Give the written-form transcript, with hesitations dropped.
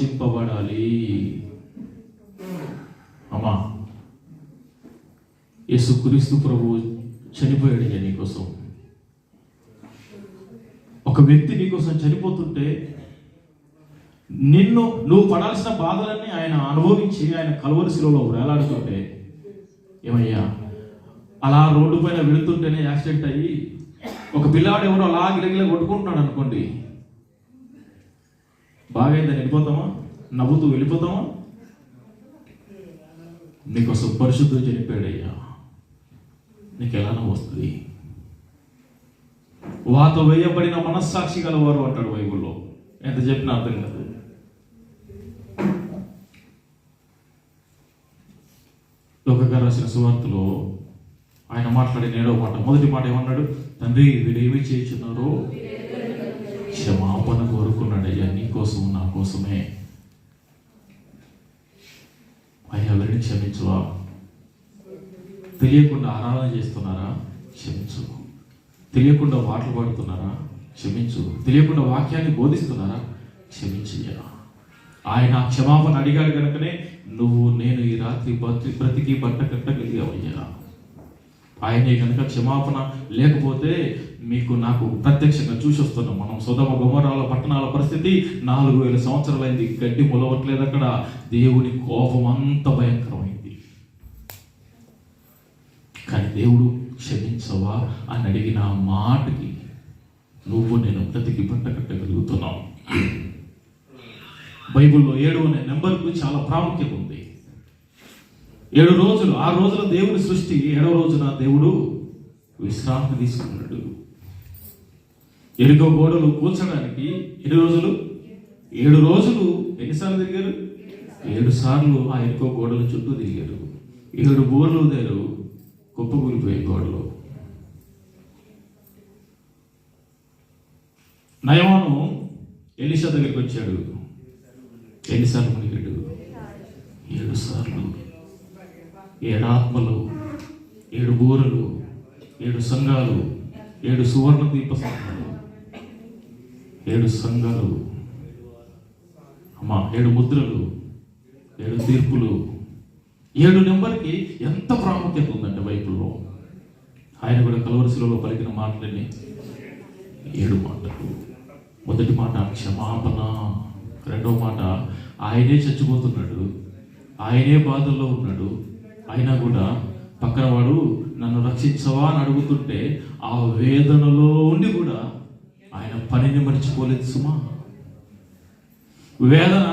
విమోచింపబడాలి. అమ్మా, యేసుక్రీస్తు ప్రభువు చనిపోయాడు నీకోసం. ఒక వ్యక్తి నీకోసం చనిపోతుంటే నువ్వు పడాల్సిన బాధలన్నీ ఆయన అనుభవించి ఆయన కల్వరి శిలువలో వేలాడుతుంటే, ఏమయ్యా అలా రోడ్డు పైన వెళుతుంటేనే యాక్సిడెంట్ అయ్యి ఒక పిల్లాడు ఎవరో అలా గిలగిల కొట్టుకుంటున్నాడు అనుకోండి, బాగైందని వెళ్ళిపోతామా? నవ్వుతూ వెళ్ళిపోతామా? నీకోసం పరిశుద్ధుడు చనిపోయాడయ్యా, నీకు ఎలానో వస్తుంది. వాత వేయబడిన మనస్సాక్షి గలవారు అంటాడు బైబుల్లో. ఎంత చెప్పినా అర్థం కాదు. లోకగారు రాసిన సువార్తలో ఆయన మాట్లాడిన 7వ మాట, మొదటి మాట ఏమన్నాడు? తండ్రి, వీడేమి చేయుచున్నారో క్షమాపణ కోరుకున్నాడయ్యా, నీకోసం నా కోసమే. అయ్యా ఎవరిని క్షమించువా? తెలియకుండా ఆరాధన చేస్తున్నారా? క్షమించు. తెలియకుండా పాటలు పాడుతున్నారా? క్షమించు. తెలియకుండా వాక్యాన్ని బోధిస్తున్నారా? క్షమించయ్యా. ఆయన క్షమాపణ అడిగాడు కనుకనే నేను ఈ రాత్రి బ్రతికి బట్ట కట్టగలిగావయ్యా. ఆయనే కనుక క్షమాపణ లేకపోతే నాకు ప్రత్యక్షంగా చూసి వస్తున్నాం. మనం సొదొమ గొమొర్రాల పట్టణాల పరిస్థితి 4000 సంవత్సరాలైంది, గడ్డి మొలవట్లేదు అక్కడ. దేవుని కోపం అంత భయంకరమైంది. కానీ దేవుడు క్షమించవా అని అడిగిన మాటకి నేను బ్రతికి బట్ట కట్టగలుగుతున్నావు. బైబిల్లో 7 అనే నెంబర్కు చాలా ప్రాముఖ్యత ఉంది. 7 రోజులు, 6 రోజుల దేవుని సృష్టి, 7వ రోజున దేవుడు విశ్రాంతి తీసుకున్నాడు. ఎరుకో గోడలు కూల్చడానికి ఎన్ని రోజులు? 7 రోజులు. ఎన్నిసార్లు తిరిగారు? 7 సార్లు ఆ ఎరుకో గోడల చుట్టూ తిరిగారు. 7 బోర్లు ఉదారు, కుప్పకూలిపోయే గోడలు. నయమాను ఎలీషా దగ్గరికి వచ్చాడు. ఎన్నిసార్లు మునిగాడు? 7 సార్లు. 7 ఆత్మలు, 7 బోరలు, 7 సంఘాలు, 7 సువర్ణ దీప సంఘాలు, 7 సంఘాలు, అమ్మా 7 ముద్రలు, 7 తీర్పులు. 7 నెంబర్కి ఎంత ప్రాముఖ్యత ఉందంటే బైబిల్లో. ఆయన కూడా కల్వరి శిలువలో పలికిన మాటలని 7 మాటలు. మొదటి మాట క్షమాపణ. 2వ మాట ఆయనే చచ్చిపోతున్నాడు, ఆయనే బాధల్లో ఉన్నాడు, అయినా కూడా పక్కన వాడు నన్ను రక్షించవా అని అడుగుతుంటే ఆ వేదనలో ఉండి కూడా ఆయన పనిని మర్చిపోలేదు సుమా. వేదన